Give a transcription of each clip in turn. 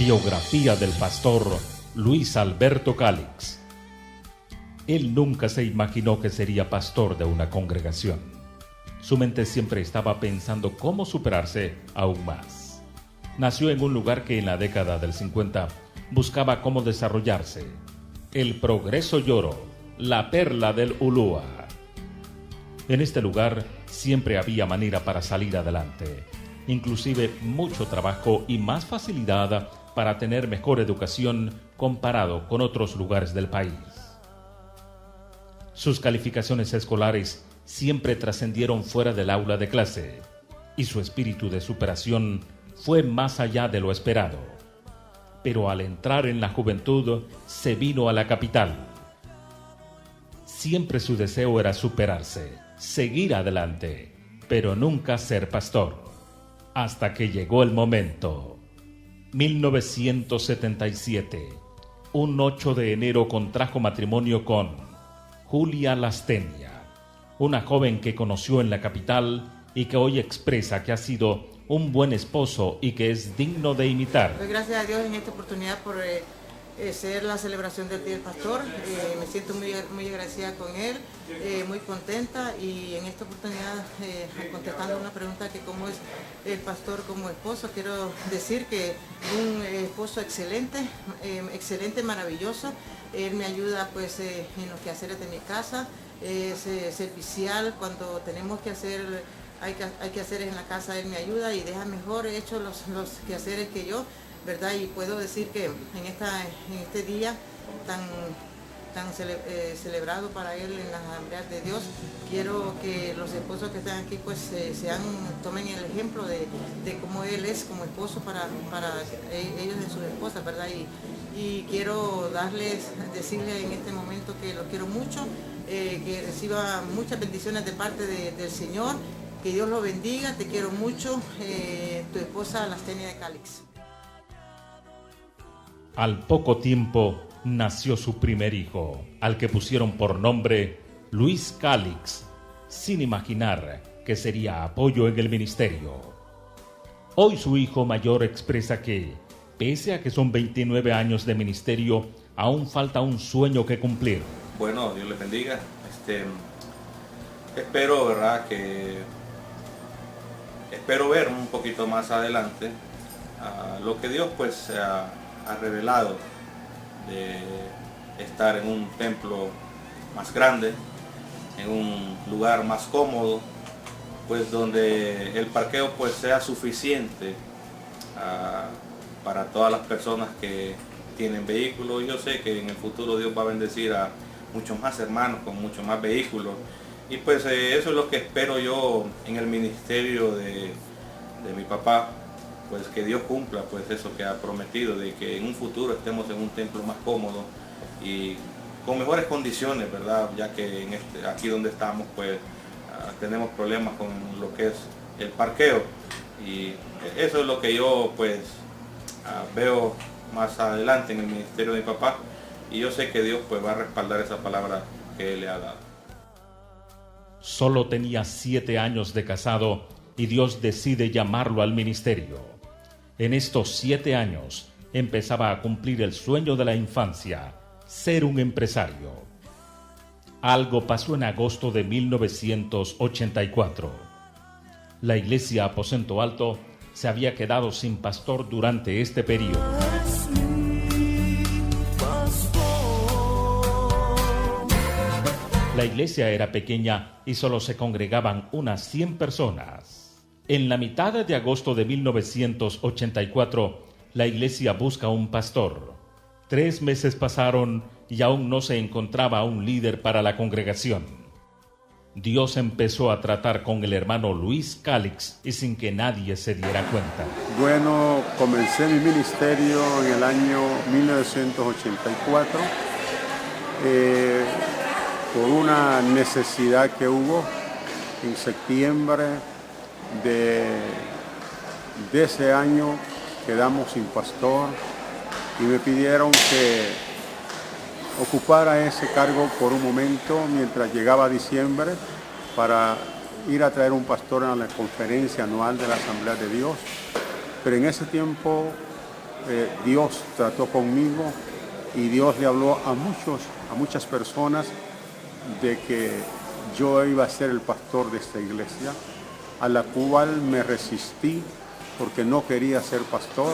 Biografía del pastor Luis Alberto Calix. Él nunca se imaginó que sería pastor de una congregación. Su mente siempre estaba pensando cómo superarse aún más. Nació en un lugar que en la década del 50 buscaba cómo desarrollarse. El Progreso Lloro, la perla del Ulúa. En este lugar siempre había manera para salir adelante, inclusive mucho trabajo y más facilidad para tener mejor educación comparado con otros lugares del país. Sus calificaciones escolares siempre trascendieron fuera del aula de clase y su espíritu de superación fue más allá de lo esperado. Pero al entrar en la juventud se vino a la capital. Siempre su deseo era superarse, seguir adelante, pero nunca ser pastor. Hasta que llegó el momento. 1977. Un 8 de enero contrajo matrimonio con Julia Lastenia, una joven que conoció en la capital y que hoy expresa que ha sido un buen esposo y que es digno de imitar. Doy gracias a Dios en esta oportunidad por ser la celebración del Día del Pastor. Me siento muy agradecida con él, muy contenta, y en esta oportunidad, contestando una pregunta que cómo es el pastor como esposo, quiero decir que un esposo excelente, maravilloso. Él me ayuda pues en los quehaceres de mi casa, es servicial cuando tenemos que hacer. Hay quehaceres en la casa, él me ayuda y deja mejor hechos los quehaceres que yo, ¿verdad? Y puedo decir que en este día tan celebrado para él en las asambleas de Dios, quiero que los esposos que están aquí pues tomen el ejemplo de cómo él es como esposo para ellos y sus esposas, ¿verdad? Y quiero decirle en este momento que los quiero mucho, que reciba muchas bendiciones de parte del Señor. Que Dios lo bendiga, te quiero mucho, tu esposa Lastenia de Calix. Al poco tiempo nació su primer hijo, al que pusieron por nombre Luis Calix, sin imaginar que sería apoyo en el ministerio. Hoy su hijo mayor expresa que, pese a que son 29 años de ministerio, aún falta un sueño que cumplir. Bueno, Dios les bendiga. Espero, ¿verdad?, Espero ver un poquito más adelante lo que Dios pues ha revelado de estar en un templo más grande, en un lugar más cómodo, pues donde el parqueo pues sea suficiente para todas las personas que tienen vehículos. Yo sé que en el futuro Dios va a bendecir a muchos más hermanos con muchos más vehículos. Y pues eso es lo que espero yo en el ministerio de mi papá, pues que Dios cumpla pues eso que ha prometido, de que en un futuro estemos en un templo más cómodo y con mejores condiciones, ¿verdad? Ya que aquí donde estamos pues tenemos problemas con lo que es el parqueo, y eso es lo que yo pues veo más adelante en el ministerio de mi papá, y yo sé que Dios pues va a respaldar esa palabra que Él le ha dado. Solo tenía 7 años de casado y Dios decide llamarlo al ministerio. En estos 7 años empezaba a cumplir el sueño de la infancia, ser un empresario. Algo pasó en agosto de 1984. La iglesia Aposento Alto se había quedado sin pastor durante este periodo. La iglesia era pequeña y solo se congregaban unas 100 personas. En la mitad de agosto de 1984, la iglesia busca un pastor. 3 meses pasaron y aún no se encontraba un líder para la congregación. Dios empezó a tratar con el hermano Luis Calix y sin que nadie se diera cuenta. Bueno, comencé mi ministerio en el año 1984. Por una necesidad que hubo en septiembre de ese año, quedamos sin pastor y me pidieron que ocupara ese cargo por un momento mientras llegaba diciembre para ir a traer un pastor a la conferencia anual de la Asamblea de Dios. Pero en ese tiempo Dios trató conmigo y Dios le habló a muchas personas de que yo iba a ser el pastor de esta iglesia, a la cual me resistí porque no quería ser pastor,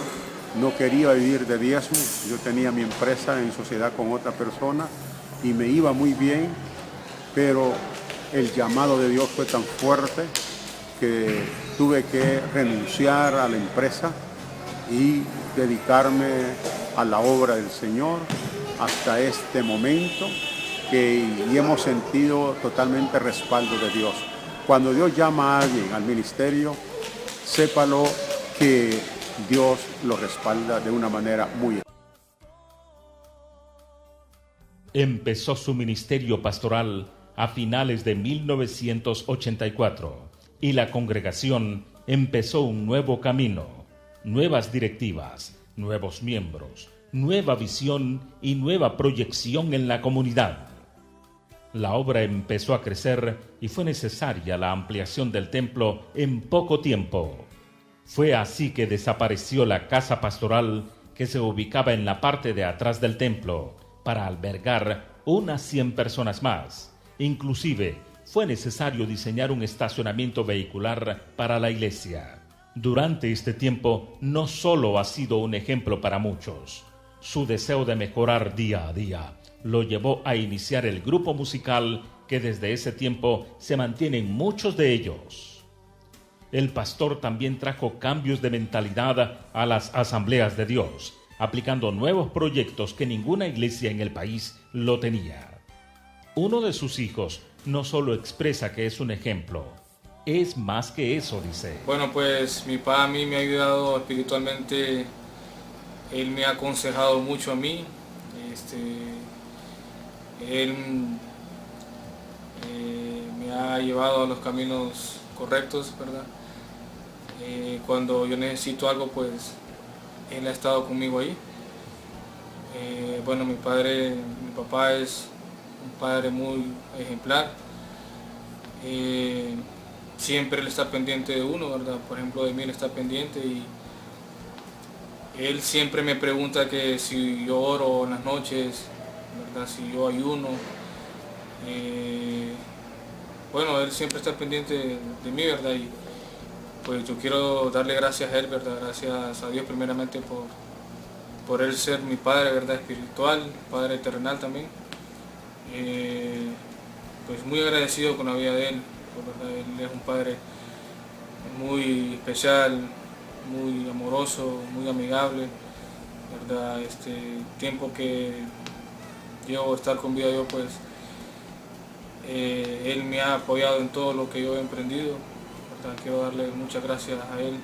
no quería vivir de diezmo. Yo tenía mi empresa en sociedad con otra persona y me iba muy bien, pero el llamado de Dios fue tan fuerte que tuve que renunciar a la empresa y dedicarme a la obra del Señor hasta este momento y hemos sentido totalmente respaldo de Dios. Cuando Dios llama a alguien al ministerio, sépalo que Dios lo respalda de una manera muy... Empezó su ministerio pastoral a finales de 1984 y la congregación empezó un nuevo camino, nuevas directivas, nuevos miembros, nueva visión y nueva proyección en la comunidad. La obra empezó a crecer y fue necesaria la ampliación del templo en poco tiempo. Fue así que desapareció la casa pastoral que se ubicaba en la parte de atrás del templo para albergar unas 100 personas más. Inclusive, fue necesario diseñar un estacionamiento vehicular para la iglesia. Durante este tiempo, no solo ha sido un ejemplo para muchos. Su deseo de mejorar día a día lo llevó a iniciar el grupo musical que desde ese tiempo se mantienen muchos de ellos. El pastor también trajo cambios de mentalidad a las asambleas de Dios, aplicando nuevos proyectos que ninguna iglesia en el país lo tenía. Uno de sus hijos no solo expresa que es un ejemplo, es más que eso, dice. Bueno, pues mi papá a mí me ha ayudado espiritualmente, él me ha aconsejado mucho a mí, él me ha llevado a los caminos correctos, ¿verdad? Cuando yo necesito algo, pues él ha estado conmigo ahí. Bueno, mi papá es un padre muy ejemplar. Siempre él está pendiente de uno, ¿verdad? Por ejemplo, de mí él está pendiente y él siempre me pregunta que si yo oro en las noches, ¿verdad? Si yo ayuno. Bueno, él siempre está pendiente de mí, ¿verdad? Y pues yo quiero darle gracias a él, ¿verdad? Gracias a Dios primeramente por él ser mi padre, ¿verdad? Espiritual, padre terrenal también. Pues muy agradecido con la vida de él, ¿verdad? Él es un padre muy especial, muy amoroso, muy amigable, ¿verdad? Tiempo que llevo estar con vida yo, pues él me ha apoyado en todo lo que yo he emprendido, ¿verdad? Quiero darle muchas gracias a él.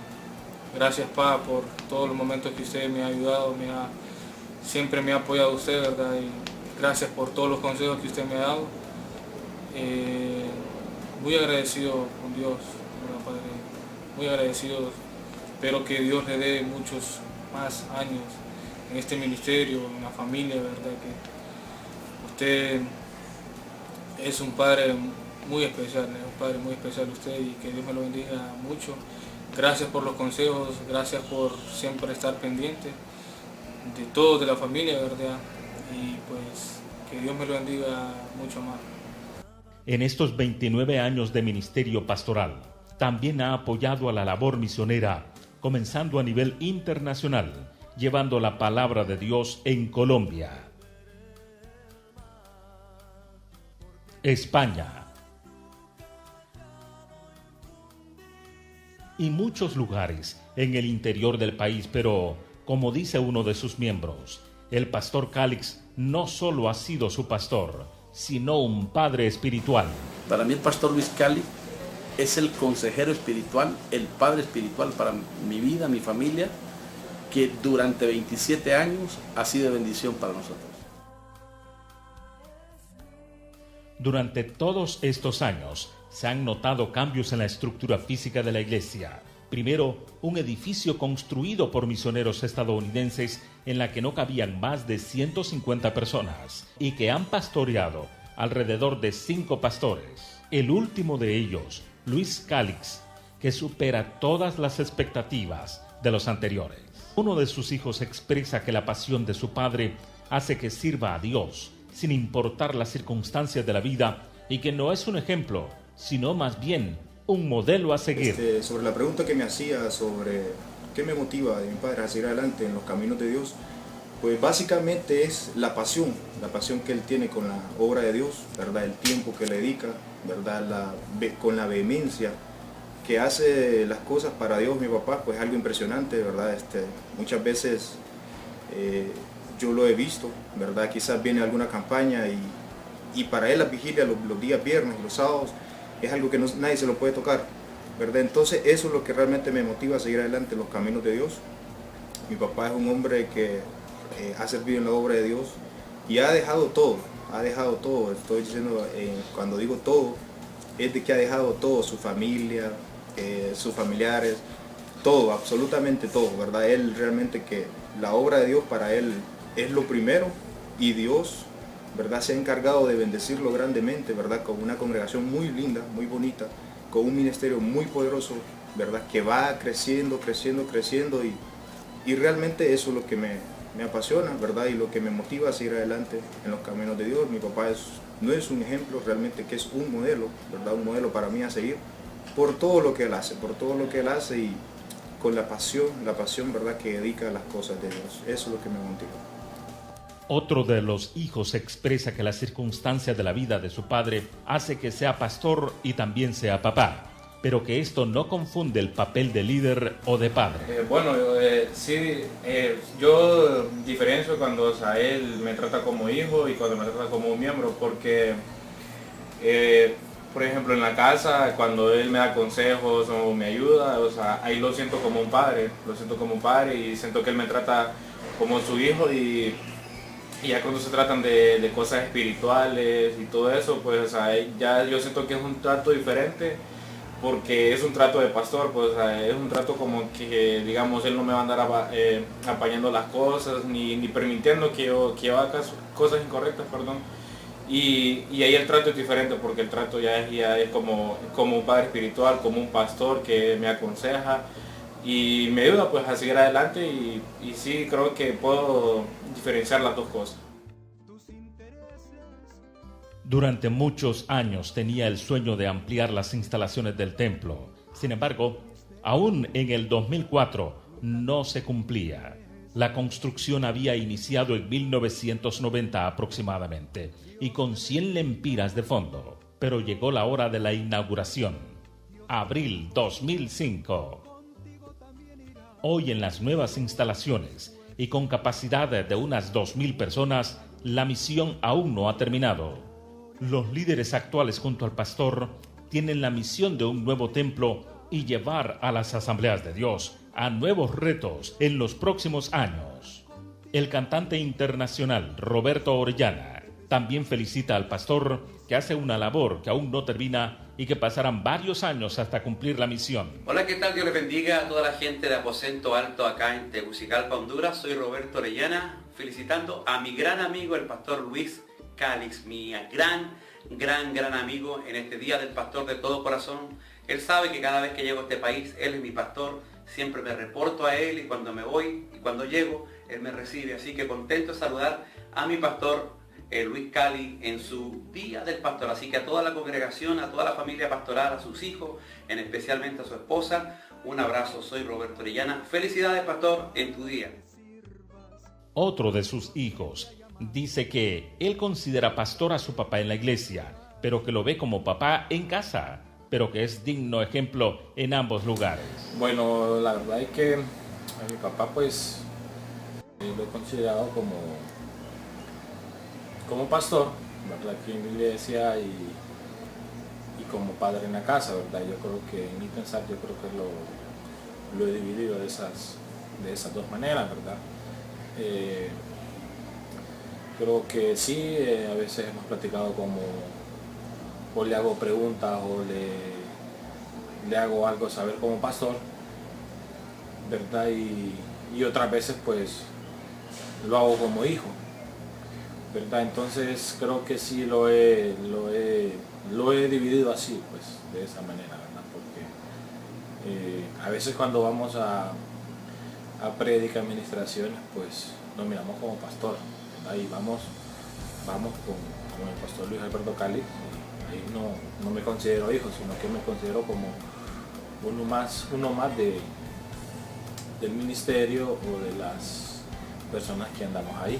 Gracias, Pa, por todos los momentos que usted me ha ayudado, siempre me ha apoyado usted, ¿verdad? Y gracias por todos los consejos que usted me ha dado. Muy agradecido con Dios, ¿verdad, Padre? Muy agradecido. Espero que Dios le dé muchos más años en este ministerio, en la familia, ¿verdad? Que usted es un padre muy especial, usted, y que Dios me lo bendiga mucho. Gracias por los consejos, gracias por siempre estar pendiente de todos, de la familia, ¿verdad? Y pues que Dios me lo bendiga mucho más. En estos 29 años de ministerio pastoral, también ha apoyado a la labor misionera, comenzando a nivel internacional, llevando la palabra de Dios en Colombia, España y muchos lugares en el interior del país, pero, como dice uno de sus miembros, el pastor Calix no solo ha sido su pastor, sino un padre espiritual. Para mí el pastor Luis Calix es el consejero espiritual, el padre espiritual para mi vida, mi familia, que durante 27 años ha sido de bendición para nosotros. Durante todos estos años se han notado cambios en la estructura física de la iglesia. Primero, un edificio construido por misioneros estadounidenses en la que no cabían más de 150 personas y que han pastoreado alrededor de 5 pastores. El último de ellos, Luis Calix, que supera todas las expectativas de los anteriores. Uno de sus hijos expresa que la pasión de su padre hace que sirva a Dios, sin importar las circunstancias de la vida, y que no es un ejemplo, sino más bien un modelo a seguir. Sobre la pregunta que me hacía sobre qué me motiva de mi padre a seguir adelante en los caminos de Dios, pues básicamente es la pasión que él tiene con la obra de Dios, ¿verdad? El tiempo que le dedica, ¿verdad? Con la vehemencia que hace las cosas para Dios, mi papá, pues algo impresionante, ¿verdad? Muchas veces yo lo he visto, ¿verdad? Quizás viene alguna campaña y para él la vigilia los días viernes, los sábados, es algo que nadie se lo puede tocar, ¿verdad? Entonces eso es lo que realmente me motiva a seguir adelante en los caminos de Dios. Mi papá es un hombre que ha servido en la obra de Dios y ha dejado todo, estoy diciendo, cuando digo todo, es de que ha dejado todo, su familia, sus familiares, todo, absolutamente todo, ¿verdad? Él realmente que la obra de Dios para él es lo primero y Dios, ¿verdad? Se ha encargado de bendecirlo grandemente, ¿verdad? Con una congregación muy linda, muy bonita, con un ministerio muy poderoso, ¿verdad? Que va creciendo y realmente eso es lo que me apasiona, ¿verdad? Y lo que me motiva a seguir adelante en los caminos de Dios. Mi papá no es un ejemplo, realmente que es un modelo, ¿verdad? Un modelo para mí a seguir por todo lo que él hace, y con la pasión, ¿verdad? Que dedica a las cosas de Dios. Eso es lo que me motiva. Otro de los hijos expresa que las circunstancias de la vida de su padre hace que sea pastor y también sea papá, pero que esto no confunde el papel de líder o de padre. Yo diferencio cuando él me trata como hijo y cuando me trata como un miembro, porque, por ejemplo, en la casa, cuando él me da consejos o me ayuda, ahí lo siento como un padre, y siento que él me trata como su hijo, y ya cuando se tratan de cosas espirituales y todo eso, pues ya yo siento que es un trato diferente, porque es un trato de pastor, pues es un trato como que, digamos, él no me va a andar apañando las cosas, ni permitiendo que yo haga cosas incorrectas, perdón. Y ahí el trato es diferente, porque el trato ya es como un padre espiritual, como un pastor que me aconseja y me ayuda pues a seguir adelante, y sí creo que puedo diferenciar las dos cosas. Durante muchos años tenía el sueño de ampliar las instalaciones del templo. Sin embargo, aún en el 2004 no se cumplía. La construcción había iniciado en 1990 aproximadamente y con 100 lempiras de fondo, pero llegó la hora de la inauguración. Abril 2005. Hoy en las nuevas instalaciones y con capacidad de unas 2.000 personas, la misión aún no ha terminado. Los líderes actuales junto al pastor tienen la misión de un nuevo templo y llevar a las asambleas de Dios a nuevos retos en los próximos años. El cantante internacional Roberto Orellana también felicita al pastor, que hace una labor que aún no termina y que pasarán varios años hasta cumplir la misión. Hola, ¿qué tal? Dios les bendiga a toda la gente de Aposento Alto acá en Tegucigalpa, Honduras. Soy Roberto Orellana, felicitando a mi gran amigo el pastor Luis Calix, mi gran amigo en este día del pastor de todo corazón. Él sabe que cada vez que llego a este país, él es mi pastor, siempre me reporto a él, y cuando me voy y cuando llego, él me recibe. Así que contento de saludar a mi pastor Luis Calix en su día del pastor. Así que a toda la congregación, a toda la familia pastoral, a sus hijos, especialmente a su esposa, un abrazo. Soy Roberto Orellana. Felicidades, pastor, en tu día. Otro de sus hijos dice que él considera pastor a su papá en la iglesia, pero que lo ve como papá en casa, pero que es digno ejemplo en ambos lugares. Bueno, la verdad es que a mi papá pues lo he considerado como pastor, ¿verdad? Aquí en la iglesia y como padre en la casa, ¿verdad? Yo creo que en mi pensar, yo creo que lo he dividido de esas dos maneras, ¿verdad? Creo que sí, a veces hemos platicado o le hago preguntas o le hago algo saber como pastor, ¿verdad? Y otras veces pues lo hago como hijo, ¿verdad? Entonces creo que sí lo he dividido así, pues, de esa manera, ¿verdad? Porque a veces cuando vamos a a prédica, administraciones, pues nos miramos como pastor. Ahí vamos con el pastor Luis Alberto Calix. Ahí no me considero hijo, sino que me considero como uno más del ministerio o de las personas que andamos ahí,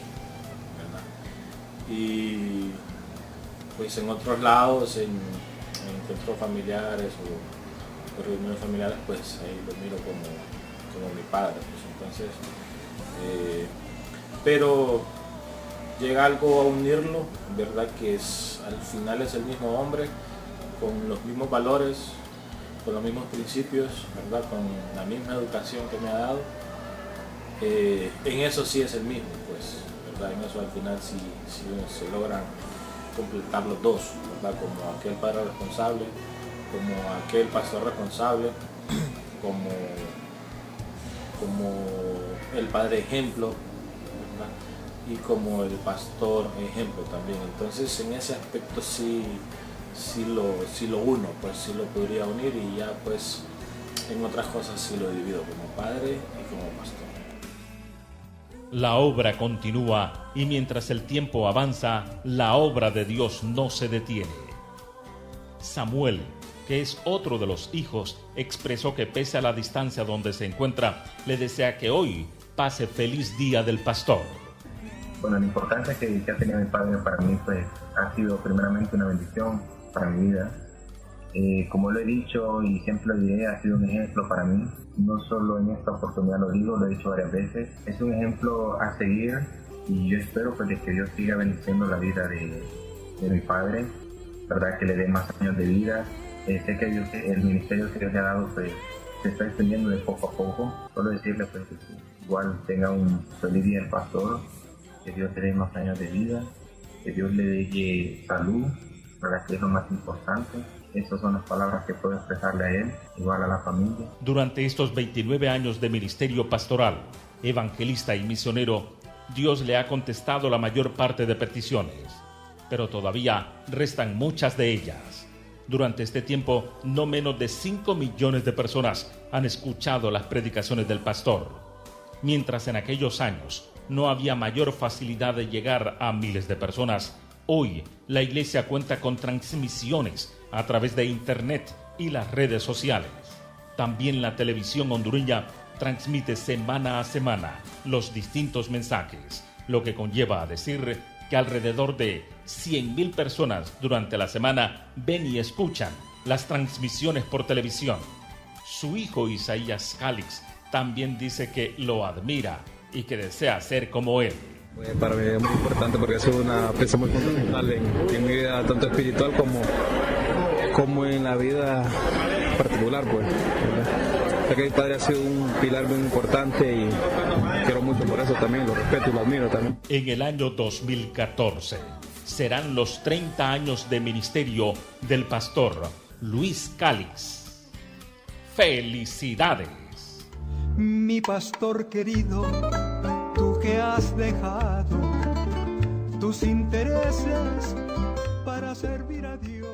¿verdad? Y pues en otros lados, en encuentros familiares o reuniones familiares, pues ahí lo miro como mi padre, pues entonces, pero llega algo a unirlo, verdad que al final es el mismo hombre, con los mismos valores, con los mismos principios, verdad, con la misma educación que me ha dado. En eso sí es el mismo, pues, verdad, en eso al final sí se logran completar los dos, verdad, como aquel padre responsable, como aquel pastor responsable, como el padre ejemplo, ¿verdad? Y como el pastor ejemplo también. Entonces en ese aspecto sí lo uno, pues sí lo podría unir, y ya pues en otras cosas sí lo divido como padre y como pastor. La obra continúa y mientras el tiempo avanza, la obra de Dios no se detiene. Samuel, que es otro de los hijos, expresó que pese a la distancia donde se encuentra, le desea que hoy pase feliz día del pastor. Bueno, la importancia que ha tenido mi padre para mí pues ha sido primeramente una bendición para mi vida. Como lo he dicho y siempre lo diré, ha sido un ejemplo para mí. No solo en esta oportunidad lo digo, lo he dicho varias veces. Es un ejemplo a seguir y yo espero pues de que Dios siga bendiciendo la vida de mi padre, verdad, que le dé más años de vida. Sé que el ministerio que Dios le ha dado pues se está extendiendo de poco a poco. Solo decirle pues que igual tenga un feliz día el pastor, que Dios le dé más años de vida, que Dios le dé salud, verdad, que es lo más importante. Esas son las palabras que puedo expresarle a él, igual a la familia. Durante estos 29 años de ministerio pastoral, evangelista y misionero, Dios le ha contestado la mayor parte de peticiones, pero todavía restan muchas de ellas. Durante este tiempo, no menos de 5 millones de personas han escuchado las predicaciones del pastor, mientras en aquellos años no había mayor facilidad de llegar a miles de personas. Hoy, la iglesia cuenta con transmisiones a través de internet y las redes sociales. También la televisión hondureña transmite semana a semana los distintos mensajes, lo que conlleva a decir que alrededor de 100,000 personas durante la semana ven y escuchan las transmisiones por televisión. Su hijo Isaías Calix también dice que lo admira y que desea ser como él. Para mí es muy importante porque ha sido una pieza muy fundamental en mi vida, tanto espiritual como en la vida particular, pues, ¿verdad? Ya que mi padre ha sido un pilar muy importante y quiero mucho por eso también, lo respeto y lo admiro también. En el año 2014 serán los 30 años de ministerio del pastor Luis Calix. ¡Felicidades! Mi pastor querido, tú que has dejado tus intereses para servir a Dios.